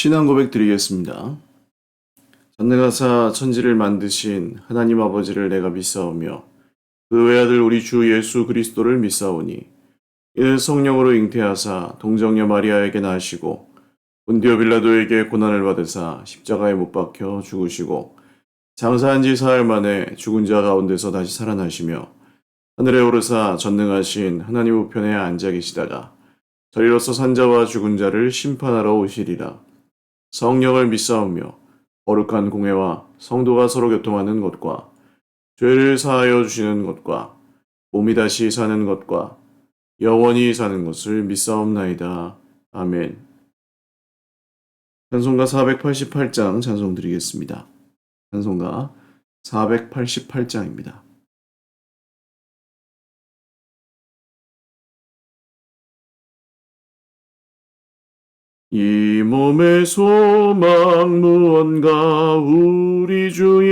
신앙 고백 드리겠습니다. 전능하사 천지를 만드신 하나님 아버지를 내가 믿사오며 그 외아들 우리 주 예수 그리스도를 믿사오니 이는 성령으로 잉태하사 동정녀 마리아에게 나시고 본디오 빌라도에게 고난을 받으사 십자가에 못 박혀 죽으시고 장사한 지 사흘 만에 죽은 자 가운데서 다시 살아나시며 하늘에 오르사 전능하신 하나님 우편에 앉아 계시다가 저리로서 산자와 죽은 자를 심판하러 오시리라. 성령을 믿사오며 거룩한 공회와 성도가 서로 교통하는 것과 죄를 사하여 주시는 것과 몸이 다시 사는 것과 영원히 사는 것을 믿사옵나이다. 아멘. 찬송가 488장 찬송 드리겠습니다. 찬송가 488장입니다. 이 몸의 소망 무언가 우리 주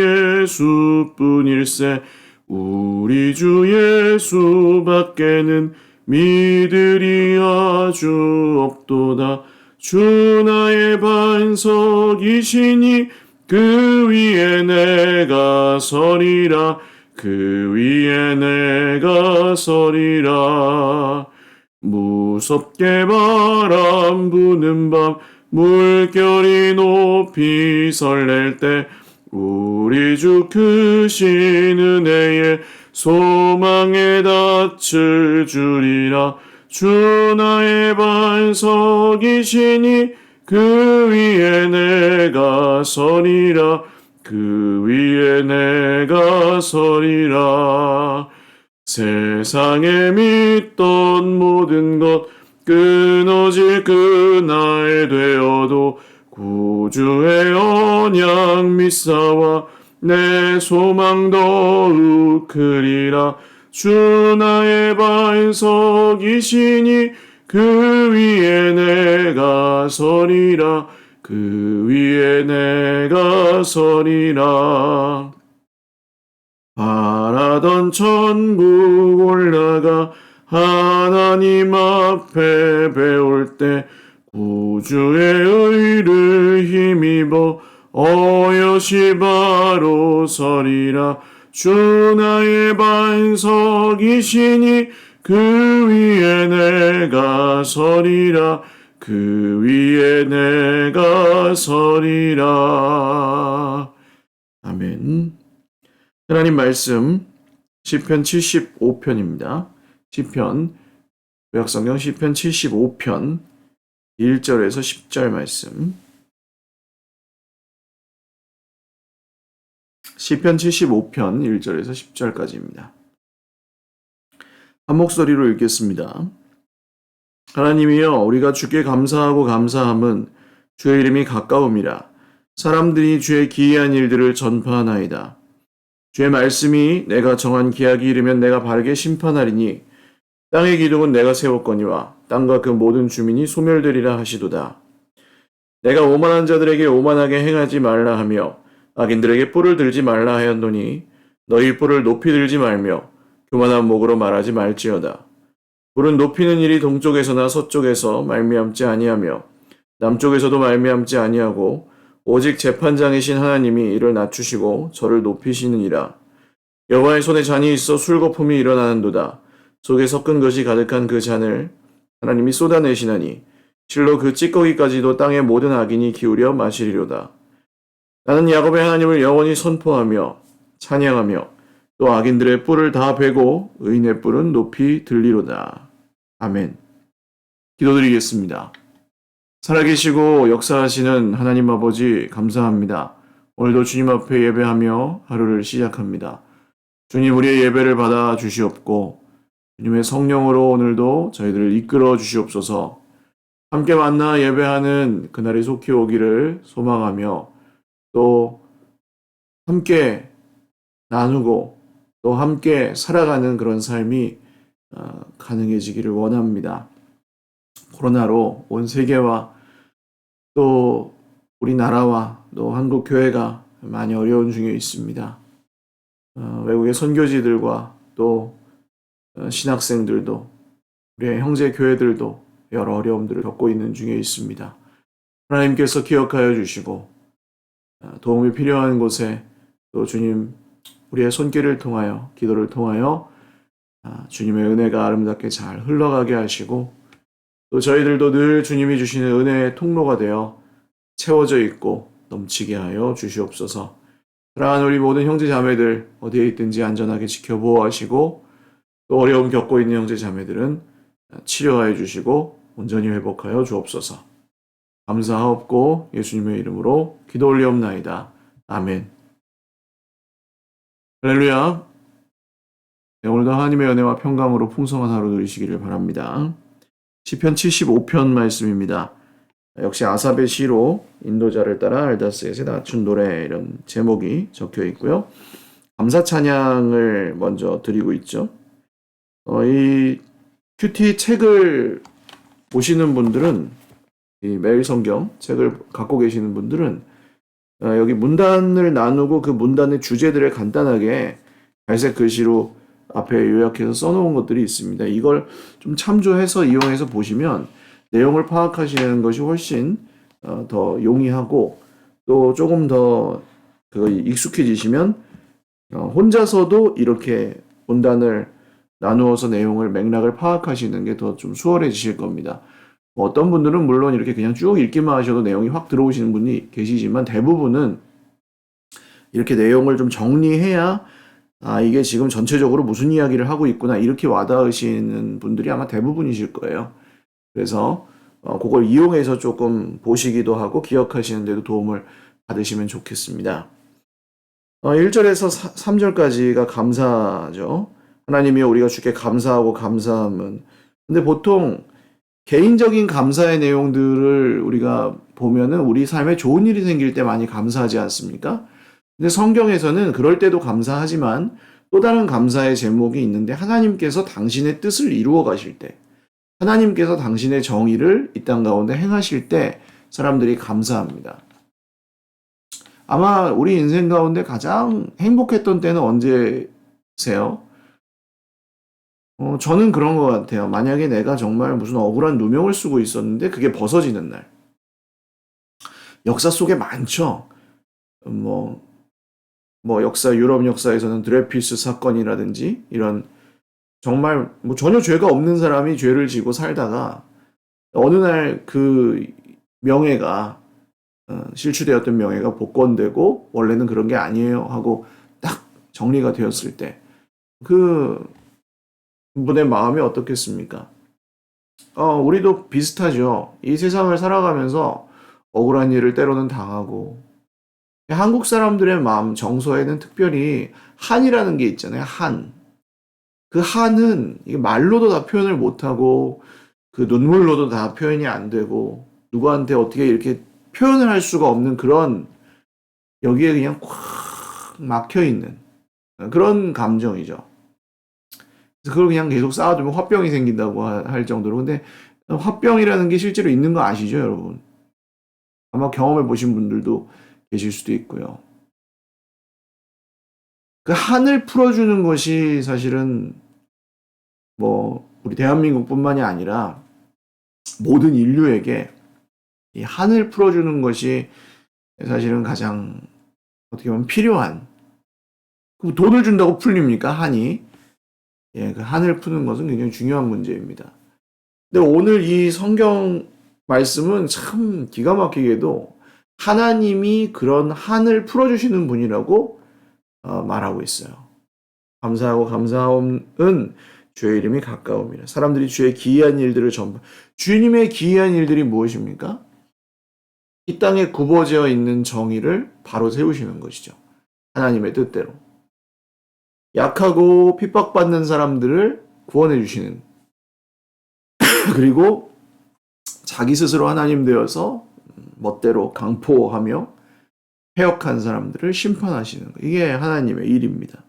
예수뿐일세. 우리 주 예수밖에는 믿으리 아주 없도다. 주 나의 반석이시니 그 위에 내가 서리라. 그 위에 내가 서리라. 무섭게 바람 부는 밤 물결이 높이 설렐 때 우리 주 크신 은혜에 소망에 닿을 줄이라. 주 나의 반석이시니 그 위에 내가 서리라. 그 위에 내가 서리라. 세상에 믿던 모든 것 끊어질 그날 되어도 구주의 언약 믿사와 내 소망 더욱 크리라. 주 나의 반석이시니 그 위에 내가 서리라. 그 위에 내가 서리라. 바라던 천국 올라가 하나님 앞에 배울 때 구주의 의를 힘입어 어여시 바로 서리라. 주 나의 반석이시니 그 위에 내가 서리라. 그 위에 내가 서리라. 아멘. 하나님 말씀 시편 75편입니다. 시편 구약성경 시편 75편 1절에서 10절 말씀. 시편 75편 1절에서 10절까지입니다. 한 목소리로 읽겠습니다. 하나님이여, 우리가 주께 감사하고 감사함은 주의 이름이 가까움이라. 사람들이 주의 기이한 일들을 전파하나이다. 주의 말씀이 내가 정한 기약이 이르면 내가 바르게 심판하리니 땅의 기둥은 내가 세웠거니와 땅과 그 모든 주민이 소멸되리라 하시도다. 내가 오만한 자들에게 오만하게 행하지 말라 하며 악인들에게 뿔을 들지 말라 하였노니 너희 뿔을 높이 들지 말며 교만한 목으로 말하지 말지어다. 뿔은 높이는 일이 동쪽에서나 서쪽에서 말미암지 아니하며 남쪽에서도 말미암지 아니하고 오직 재판장이신 하나님이 이를 낮추시고 저를 높이시느니라. 여호와의 손에 잔이 있어 술거품이 일어나는도다. 속에 섞은 것이 가득한 그 잔을 하나님이 쏟아내시나니 실로 그 찌꺼기까지도 땅의 모든 악인이 기울여 마시리로다. 나는 야곱의 하나님을 영원히 선포하며 찬양하며 또 악인들의 뿔을 다 베고 의인의 뿔은 높이 들리로다. 아멘. 기도드리겠습니다. 살아계시고 역사하시는 하나님 아버지 감사합니다. 오늘도 주님 앞에 예배하며 하루를 시작합니다. 주님, 우리의 예배를 받아 주시옵고 주님의 성령으로 오늘도 저희들을 이끌어 주시옵소서. 함께 만나 예배하는 그날이 속히 오기를 소망하며 또 함께 나누고 또 함께 살아가는 그런 삶이 가능해지기를 원합니다. 코로나로 온 세계와 또 우리나라와 또 한국 교회가 많이 어려운 중에 있습니다. 외국의 선교지들과 또 신학생들도 우리의 형제 교회들도 여러 어려움들을 겪고 있는 중에 있습니다. 하나님께서 기억하여 주시고 도움이 필요한 곳에 또 주님 우리의 손길을 통하여 기도를 통하여 주님의 은혜가 아름답게 잘 흘러가게 하시고 또 저희들도 늘 주님이 주시는 은혜의 통로가 되어 채워져 있고 넘치게 하여 주시옵소서. 사랑하는 우리 모든 형제 자매들 어디에 있든지 안전하게 지켜보호하시고 또 어려움 겪고 있는 형제 자매들은 치료하여 주시고 온전히 회복하여 주옵소서. 감사하옵고 예수님의 이름으로 기도 올리옵나이다. 아멘. 할렐루야. 네, 오늘도 하나님의 은혜와 평강으로 풍성한 하루 누리시기를 바랍니다. 시편 75편 말씀입니다. 역시 아삽의 시로 인도자를 따라 알다스에서 낮춘 노래 이런 제목이 적혀 있고요. 감사 찬양을 먼저 드리고 있죠. 이 큐티 책을 보시는 분들은 이 매일 성경 책을 갖고 계시는 분들은 여기 문단을 나누고 그 문단의 주제들을 간단하게 갈색 글씨로 앞에 요약해서 써놓은 것들이 있습니다. 이걸 좀 참조해서 이용해서 보시면 내용을 파악하시는 것이 훨씬 더 용이하고 또 조금 더 익숙해지시면 혼자서도 이렇게 문단을 나누어서 내용을 맥락을 파악하시는 게 더 좀 수월해지실 겁니다. 어떤 분들은 물론 이렇게 그냥 쭉 읽기만 하셔도 내용이 확 들어오시는 분이 계시지만 대부분은 이렇게 내용을 좀 정리해야 이게 지금 전체적으로 무슨 이야기를 하고 있구나 이렇게 와닿으시는 분들이 아마 대부분이실 거예요. 그래서 그걸 이용해서 조금 보시기도 하고 기억하시는 데도 도움을 받으시면 좋겠습니다. 1절에서 3절까지가 감사죠. 하나님이여 우리가 주께 감사하고 감사함은 근데 보통 개인적인 감사의 내용들을 우리가 보면은 우리 삶에 좋은 일이 생길 때 많이 감사하지 않습니까? 근데 성경에서는 그럴 때도 감사하지만 또 다른 감사의 제목이 있는데 하나님께서 당신의 뜻을 이루어 가실 때 하나님께서 당신의 정의를 이 땅 가운데 행하실 때 사람들이 감사합니다. 아마 우리 인생 가운데 가장 행복했던 때는 언제세요? 저는 그런 것 같아요. 만약에 내가 정말 무슨 억울한 누명을 쓰고 있었는데 그게 벗어지는 날. 역사 속에 많죠. 유럽 역사에서는 드레피스 사건이라든지 이런 정말 전혀 죄가 없는 사람이 죄를 지고 살다가 어느 날 그 명예가 실추되었던 명예가 복권되고 원래는 그런 게 아니에요 하고 딱 정리가 되었을 때 그 분의 마음이 어떻겠습니까? 우리도 비슷하죠. 이 세상을 살아가면서 억울한 일을 때로는 당하고 한국 사람들의 마음 정서에는 특별히 한이라는 게 있잖아요. 한. 그 한은 이게 말로도 다 표현을 못하고 그 눈물로도 다 표현이 안 되고 누구한테 어떻게 이렇게 표현을 할 수가 없는 그런 여기에 그냥 꽉 막혀 있는 그런 감정이죠. 그래서 그걸 그냥 계속 쌓아두면 화병이 생긴다고 할 정도로. 근데 화병이라는 게 실제로 있는 거 아시죠, 여러분? 아마 경험해 보신 분들도 계실 수도 있고요. 그 한을 풀어주는 것이 사실은 우리 대한민국뿐만이 아니라 모든 인류에게 이 한을 풀어주는 것이 사실은 가장 어떻게 보면 필요한. 돈을 준다고 풀립니까? 한이. 그 한을 푸는 것은 굉장히 중요한 문제입니다. 근데 오늘 이 성경 말씀은 참 기가 막히게도 하나님이 그런 한을 풀어주시는 분이라고 말하고 있어요. 감사하고 감사함은 주의 이름이 가까움이라. 사람들이 주의 기이한 일들을 주님의 기이한 일들이 무엇입니까? 이 땅에 굽어져 있는 정의를 바로 세우시는 것이죠. 하나님의 뜻대로. 약하고 핍박받는 사람들을 구원해 주시는 그리고 자기 스스로 하나님 되어서 멋대로 강포하며 해역한 사람들을 심판하시는 것. 이게 하나님의 일입니다.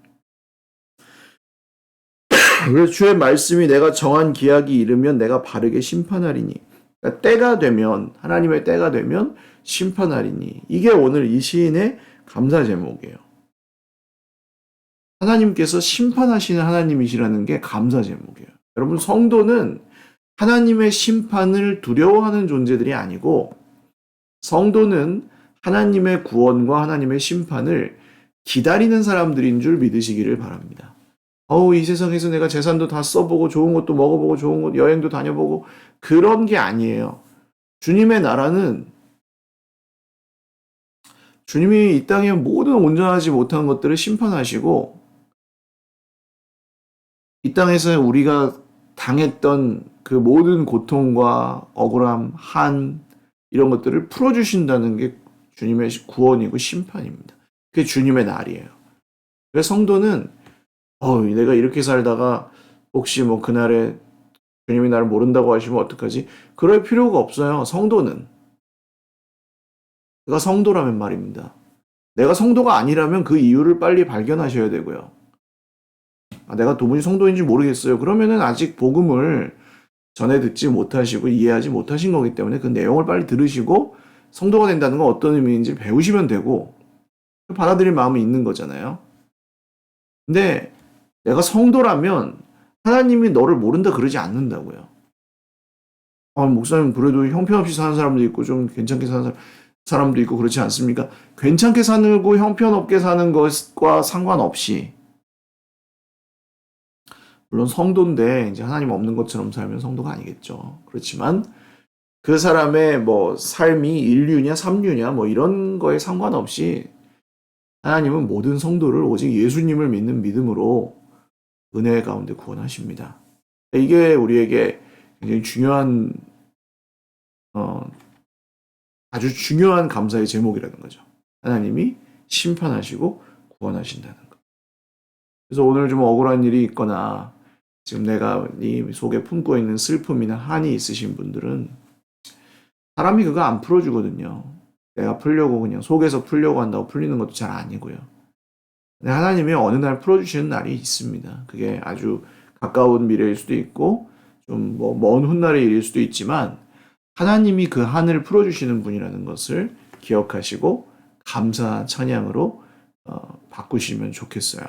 그래서 주의 말씀이 내가 정한 기약이 이르면 내가 바르게 심판하리니. 그러니까 때가 되면 하나님의 때가 되면 심판하리니. 이게 오늘 이 시인의 감사 제목이에요. 하나님께서 심판하시는 하나님이시라는 게 감사 제목이에요. 여러분 성도는 하나님의 심판을 두려워하는 존재들이 아니고 성도는 하나님의 구원과 하나님의 심판을 기다리는 사람들인 줄 믿으시기를 바랍니다. 이 세상에서 내가 재산도 다 써보고 좋은 것도 먹어보고 좋은 곳 여행도 다녀보고 그런 게 아니에요. 주님의 나라는 주님이 이 땅에 모든 온전하지 못한 것들을 심판하시고 이 땅에서 우리가 당했던 그 모든 고통과 억울함, 한 이런 것들을 풀어주신다는 게 주님의 구원이고 심판입니다. 그게 주님의 날이에요. 그래서 성도는 내가 이렇게 살다가 혹시 뭐 그날에 주님이 나를 모른다고 하시면 어떡하지? 그럴 필요가 없어요. 성도는. 내가 성도라면 말입니다. 내가 성도가 아니라면 그 이유를 빨리 발견하셔야 되고요. 내가 도무지 성도인지 모르겠어요. 그러면은 아직 복음을 전해 듣지 못하시고 이해하지 못하신 거기 때문에 그 내용을 빨리 들으시고 성도가 된다는 건 어떤 의미인지 배우시면 되고 받아들일 마음이 있는 거잖아요. 근데 내가 성도라면 하나님이 너를 모른다 그러지 않는다고요. 목사님 그래도 형편없이 사는 사람도 있고 좀 괜찮게 사는 사람도 있고 그렇지 않습니까? 괜찮게 살고 형편없게 사는 것과 상관없이 물론 성도인데 이제 하나님 없는 것처럼 살면 성도가 아니겠죠. 그렇지만 그 사람의 뭐 삶이 인류냐 삼류냐 뭐 이런 거에 상관없이 하나님은 모든 성도를 오직 예수님을 믿는 믿음으로 은혜 가운데 구원하십니다. 이게 우리에게 굉장히 중요한 아주 중요한 감사의 제목이라는 거죠. 하나님이 심판하시고 구원하신다는 것. 그래서 오늘 좀 억울한 일이 있거나 지금 내가 네 속에 품고 있는 슬픔이나 한이 있으신 분들은 사람이 그거 안 풀어주거든요. 내가 풀려고 그냥 속에서 풀려고 한다고 풀리는 것도 잘 아니고요. 근데 하나님이 어느 날 풀어주시는 날이 있습니다. 그게 아주 가까운 미래일 수도 있고 좀 뭐 먼 훗날의 일일 수도 있지만 하나님이 그 한을 풀어주시는 분이라는 것을 기억하시고 감사 찬양으로 바꾸시면 좋겠어요.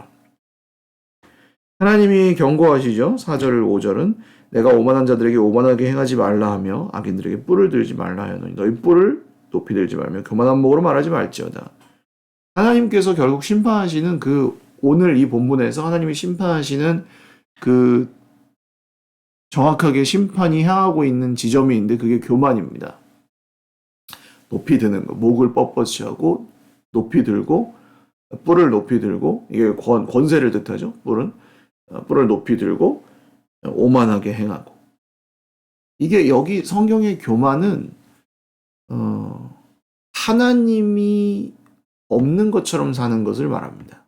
하나님이 경고하시죠. 4절 5절은 내가 오만한 자들에게 오만하게 행하지 말라 하며 악인들에게 뿔을 들지 말라 하노니 너희 뿔을 높이 들지 말며 교만한 목으로 말하지 말지어다. 하나님께서 결국 심판하시는 오늘 이 본문에서 하나님이 심판하시는 정확하게 심판이 향하고 있는 지점이 있는데 그게 교만입니다. 높이 드는 거, 목을 뻣뻣이 하고 높이 들고 뿔을 높이 들고 이게 권세를 뜻하죠. 뿔을 높이 들고 오만하게 행하고 이게 여기 성경의 교만은 하나님이 없는 것처럼 사는 것을 말합니다.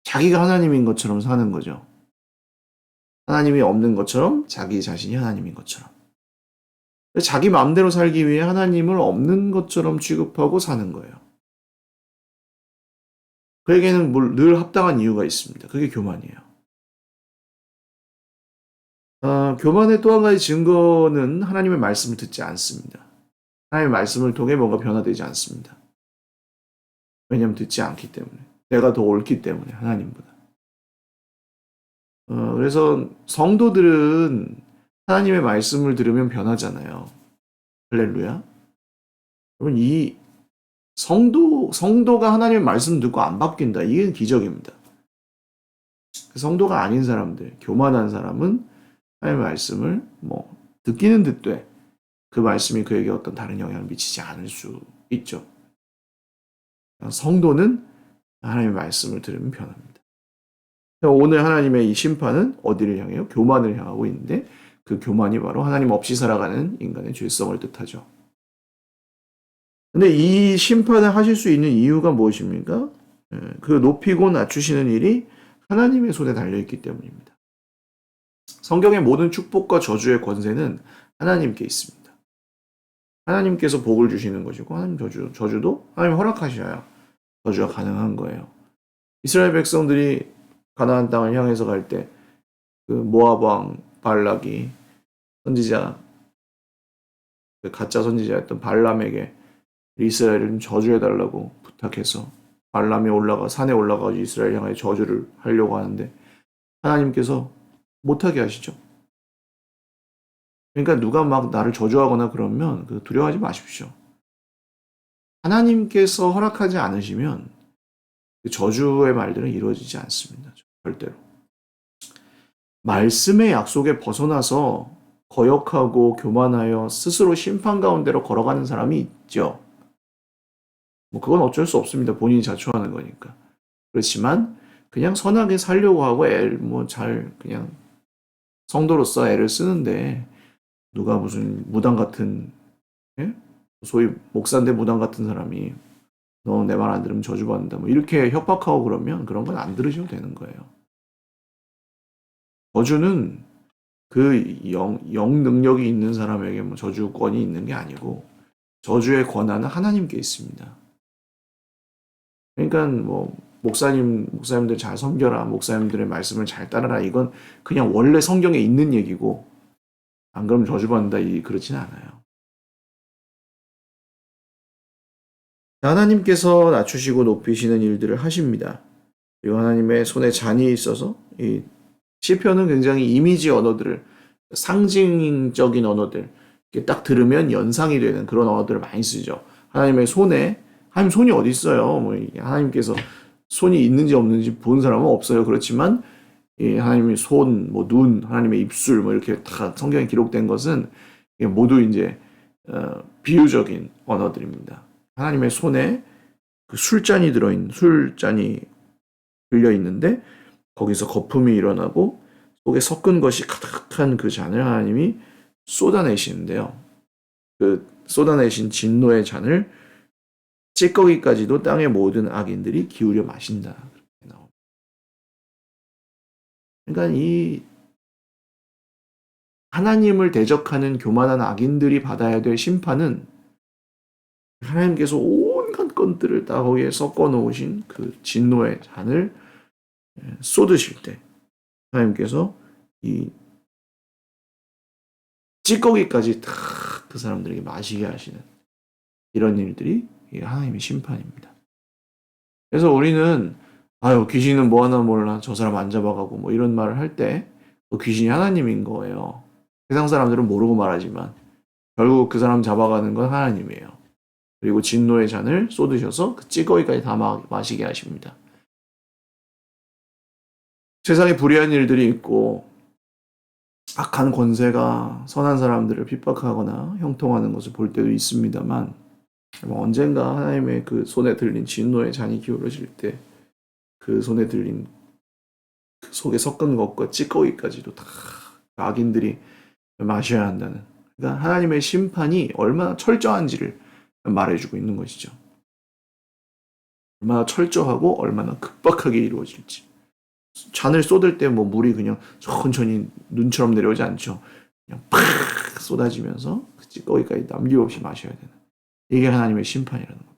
자기가 하나님인 것처럼 사는 거죠. 하나님이 없는 것처럼 자기 자신이 하나님인 것처럼. 자기 마음대로 살기 위해 하나님을 없는 것처럼 취급하고 사는 거예요. 그에게는 늘 합당한 이유가 있습니다. 그게 교만이에요. 교만의 또 한 가지 증거는 하나님의 말씀을 듣지 않습니다. 하나님의 말씀을 통해 뭔가 변화되지 않습니다. 왜냐하면 듣지 않기 때문에. 내가 더 옳기 때문에 하나님보다. 그래서 성도들은 하나님의 말씀을 들으면 변하잖아요. 할렐루야. 여러분 이 성도가 하나님의 말씀 듣고 안 바뀐다. 이게 기적입니다. 성도가 아닌 사람들, 교만한 사람은 하나님의 말씀을 듣기는 듣되 그 말씀이 그에게 어떤 다른 영향을 미치지 않을 수 있죠. 성도는 하나님의 말씀을 들으면 변합니다. 오늘 하나님의 이 심판은 어디를 향해요? 교만을 향하고 있는데 그 교만이 바로 하나님 없이 살아가는 인간의 죄성을 뜻하죠. 근데 이 심판을 하실 수 있는 이유가 무엇입니까? 그 높이고 낮추시는 일이 하나님의 손에 달려있기 때문입니다. 성경의 모든 축복과 저주의 권세는 하나님께 있습니다. 하나님께서 복을 주시는 것이고 하나님 저주도 하나님 허락하셔야 저주가 가능한 거예요. 이스라엘 백성들이 가나안 땅을 향해서 갈 때 그 모압 왕 발락이 선지자 가짜 선지자였던 발람에게 이스라엘을 저주해달라고 부탁해서 발람이 산에 올라가 이스라엘 향해 저주를 하려고 하는데 하나님께서 못하게 하시죠. 그러니까 누가 막 나를 저주하거나 그러면 두려워하지 마십시오. 하나님께서 허락하지 않으시면 그 저주의 말들은 이루어지지 않습니다. 절대로. 말씀의 약속에 벗어나서 거역하고 교만하여 스스로 심판 가운데로 걸어가는 사람이 있죠. 뭐 그건 어쩔 수 없습니다. 본인이 자초하는 거니까. 그렇지만 그냥 선하게 살려고 하고 그냥 성도로서 애를 쓰는데 누가 무슨 무당 같은, 예? 소위 목사인데 무당 같은 사람이 너 내 말 안 들으면 저주받는다 뭐 이렇게 협박하고 그러면 그런 건 안 들으셔도 되는 거예요. 저주는 그 영 능력이 있는 사람에게 뭐 저주권이 있는 게 아니고 저주의 권한은 하나님께 있습니다. 그러니까 뭐 목사님들 잘 섬겨라, 목사님들의 말씀을 잘 따르라, 이건 그냥 원래 성경에 있는 얘기고 안 그러면 저주받는다 그렇지는 않아요. 하나님께서 낮추시고 높이시는 일들을 하십니다. 그리고 하나님의 손에 잔이 있어서 이 시편은 굉장히 이미지 언어들을, 상징적인 언어들, 이렇게 딱 들으면 연상이 되는 그런 언어들을 많이 쓰죠. 하나님의 손에, 하나님 손이 어디 있어요? 뭐 하나님께서 손이 있는지 없는지 본 사람은 없어요. 그렇지만 하나님의 손, 뭐 눈, 하나님의 입술, 뭐 이렇게 다 성경에 기록된 것은 모두 이제 비유적인 언어들입니다. 하나님의 손에 그 술잔이 들려 있는데 거기서 거품이 일어나고 속에 섞은 것이 가득한 그 잔을 하나님이 쏟아내시는데요. 그 쏟아내신 진노의 잔을 찌꺼기까지도 땅의 모든 악인들이 기울여 마신다. 그러니까 이 하나님을 대적하는 교만한 악인들이 받아야 될 심판은 하나님께서 온갖 것들을 다 거기에 섞어 놓으신 그 진노의 잔을 쏟으실 때 하나님께서 이 찌꺼기까지 다 그 사람들에게 마시게 하시는 이런 일들이 하나님의 심판입니다. 그래서 우리는 귀신은 뭐 하나 몰라, 저 사람 안 잡아가고 뭐 이런 말을 할 때 귀신이 하나님인 거예요. 세상 사람들은 모르고 말하지만 결국 그 사람 잡아가는 건 하나님이에요. 그리고 진노의 잔을 쏟으셔서 그 찌꺼기까지 다 마시게 하십니다. 세상에 불의한 일들이 있고 악한 권세가 선한 사람들을 핍박하거나 형통하는 것을 볼 때도 있습니다만 언젠가 하나님의 그 손에 들린 진노의 잔이 기울어질 때 그 손에 들린 그 속에 섞은 것과 찌꺼기까지도 다 악인들이 마셔야 한다는, 그러니까 하나님의 심판이 얼마나 철저한지를 말해주고 있는 것이죠. 얼마나 철저하고 얼마나 급박하게 이루어질지. 잔을 쏟을 때 뭐 물이 그냥 천천히 눈처럼 내려오지 않죠. 그냥 팍 쏟아지면서 그 찌꺼기까지 남김없이 마셔야 되는, 이게 하나님의 심판이라는 겁니다.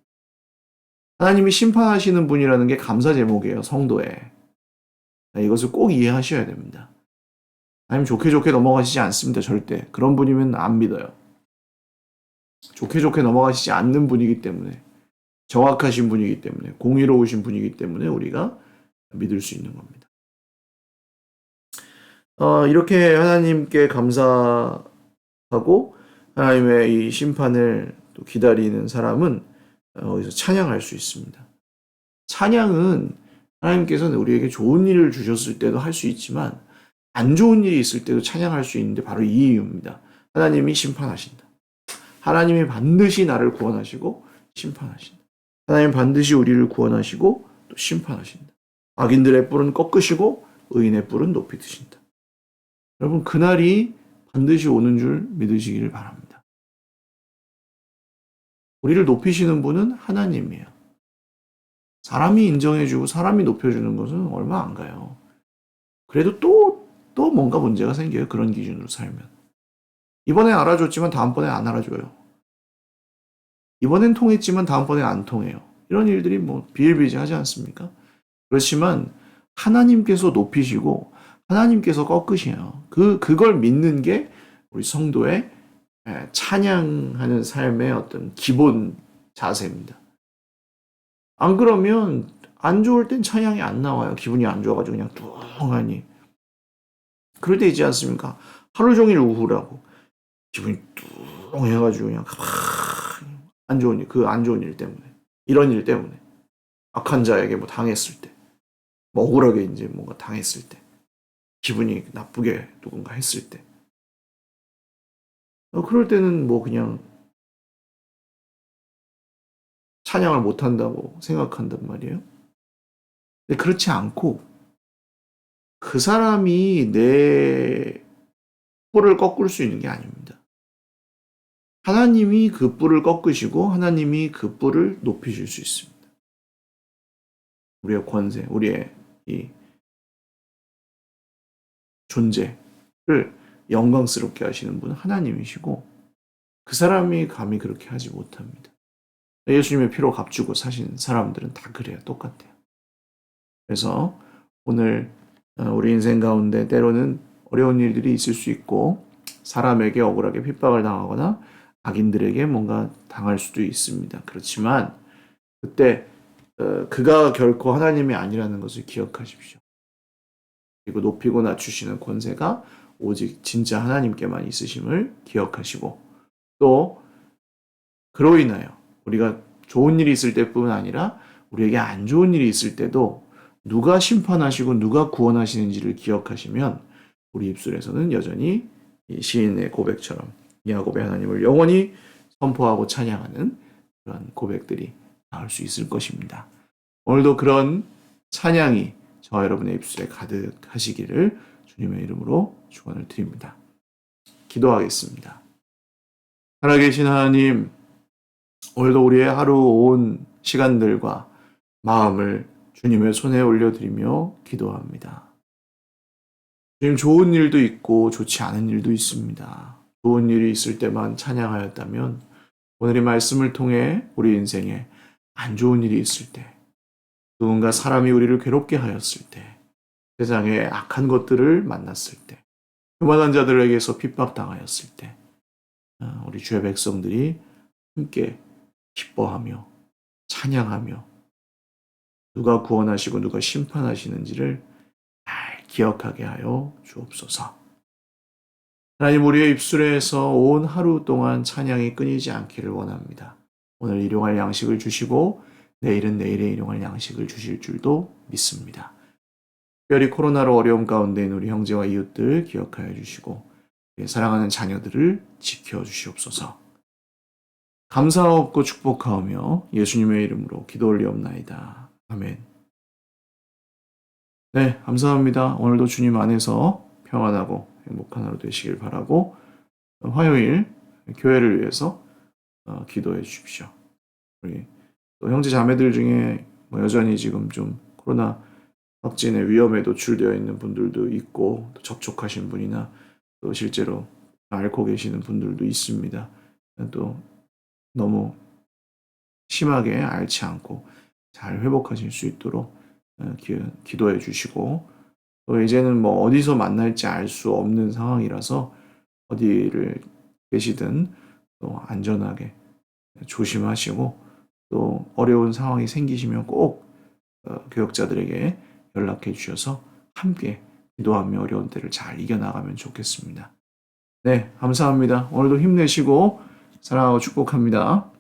하나님이 심판하시는 분이라는 게 감사 제목이에요. 성도에. 이것을 꼭 이해하셔야 됩니다. 하나님 좋게 넘어가시지 않습니다. 절대. 그런 분이면 안 믿어요. 좋게 넘어가시지 않는 분이기 때문에, 정확하신 분이기 때문에, 공의로우신 분이기 때문에 우리가 믿을 수 있는 겁니다. 이렇게 하나님께 감사하고 하나님의 이 심판을 또 기다리는 사람은 어디서 찬양할 수 있습니다. 찬양은 하나님께서는 우리에게 좋은 일을 주셨을 때도 할 수 있지만 안 좋은 일이 있을 때도 찬양할 수 있는데 바로 이 이유입니다. 하나님이 심판하신다. 하나님이 반드시 나를 구원하시고 심판하신다. 하나님 반드시 우리를 구원하시고 또 심판하신다. 악인들의 뿔은 꺾으시고 의인의 뿔은 높이 드신다. 여러분, 그날이 반드시 오는 줄 믿으시기를 바랍니다. 우리를 높이시는 분은 하나님이에요. 사람이 인정해주고 사람이 높여주는 것은 얼마 안 가요. 그래도 또 뭔가 문제가 생겨요. 그런 기준으로 살면. 이번엔 알아줬지만 다음번에 안 알아줘요. 이번엔 통했지만 다음번엔 안 통해요. 이런 일들이 뭐 비일비재하지 않습니까? 그렇지만 하나님께서 높이시고 하나님께서 꺾으시요. 그걸 믿는 게 우리 성도의 찬양하는 삶의 어떤 기본 자세입니다. 안 그러면 안 좋을 땐 찬양이 안 나와요. 기분이 안 좋아가지고 그냥 뚱하니. 그럴 때 있지 않습니까? 하루 종일 우울하고 기분이 뚱해가지고 그냥 안 좋은 일 때문에, 이런 일 때문에 악한 자에게 뭐 당했을 때, 뭐 억울하게 이제 뭔가 당했을 때, 기분이 나쁘게 누군가 했을 때, 그럴 때는 뭐 그냥 찬양을 못 한다고 생각한단 말이에요. 근데 그렇지 않고 그 사람이 내 뿔을 꺾을 수 있는 게 아닙니다. 하나님이 그 뿔을 꺾으시고 하나님이 그 뿔을 높이실 수 있습니다. 우리의 권세, 우리의 이 존재를 영광스럽게 하시는 분은 하나님이시고 그 사람이 감히 그렇게 하지 못합니다. 예수님의 피로 값주고 사신 사람들은 다 그래요. 똑같아요. 그래서 오늘 우리 인생 가운데 때로는 어려운 일들이 있을 수 있고 사람에게 억울하게 핍박을 당하거나 악인들에게 뭔가 당할 수도 있습니다. 그렇지만 그때 그가 결코 하나님이 아니라는 것을 기억하십시오. 그리고 높이고 낮추시는 권세가 오직 진짜 하나님께만 있으심을 기억하시고 또 그로 인하여 우리가 좋은 일이 있을 때뿐 아니라 우리에게 안 좋은 일이 있을 때도 누가 심판하시고 누가 구원하시는지를 기억하시면 우리 입술에서는 여전히 이 시인의 고백처럼 야곱의 하나님을 영원히 선포하고 찬양하는 그런 고백들이 나올 수 있을 것입니다. 오늘도 그런 찬양이 저와 여러분의 입술에 가득하시기를 주님의 이름으로 축원을 드립니다. 기도하겠습니다. 살아계신 하나님, 오늘도 우리의 하루 온 시간들과 마음을 주님의 손에 올려드리며 기도합니다. 주님, 좋은 일도 있고 좋지 않은 일도 있습니다. 좋은 일이 있을 때만 찬양하였다면 오늘 이 말씀을 통해 우리 인생에 안 좋은 일이 있을 때, 누군가 사람이 우리를 괴롭게 하였을 때, 세상에 악한 것들을 만났을 때, 교만한 자들에게서 핍박당하였을 때, 우리 주의 백성들이 함께 기뻐하며 찬양하며 누가 구원하시고 누가 심판하시는지를 잘 기억하게 하여 주옵소서. 하나님, 우리의 입술에서 온 하루 동안 찬양이 끊이지 않기를 원합니다. 오늘 일용할 양식을 주시고 내일은 내일에 일용할 양식을 주실 줄도 믿습니다. 특별히 코로나로 어려움 가운데인 우리 형제와 이웃들 기억하여 주시고 사랑하는 자녀들을 지켜주시옵소서. 감사하옵고 축복하오며 예수님의 이름으로 기도 올리옵나이다. 아멘. 네, 감사합니다. 오늘도 주님 안에서 평안하고 행복한 하루 되시길 바라고 화요일 교회를 위해서 기도해 주십시오. 우리 또 형제 자매들 중에 여전히 지금 좀 코로나 확진의 위험에 노출되어 있는 분들도 있고 또 접촉하신 분이나 또 실제로 앓고 계시는 분들도 있습니다. 또 너무 심하게 앓지 않고 잘 회복하실 수 있도록 기도해 주시고 또 이제는 뭐 어디서 만날지 알 수 없는 상황이라서 어디를 계시든 또 안전하게 조심하시고 또 어려운 상황이 생기시면 꼭 교역자들에게 연락해 주셔서 함께 기도하며 어려운 때를 잘 이겨나가면 좋겠습니다. 네, 감사합니다. 오늘도 힘내시고 사랑하고 축복합니다.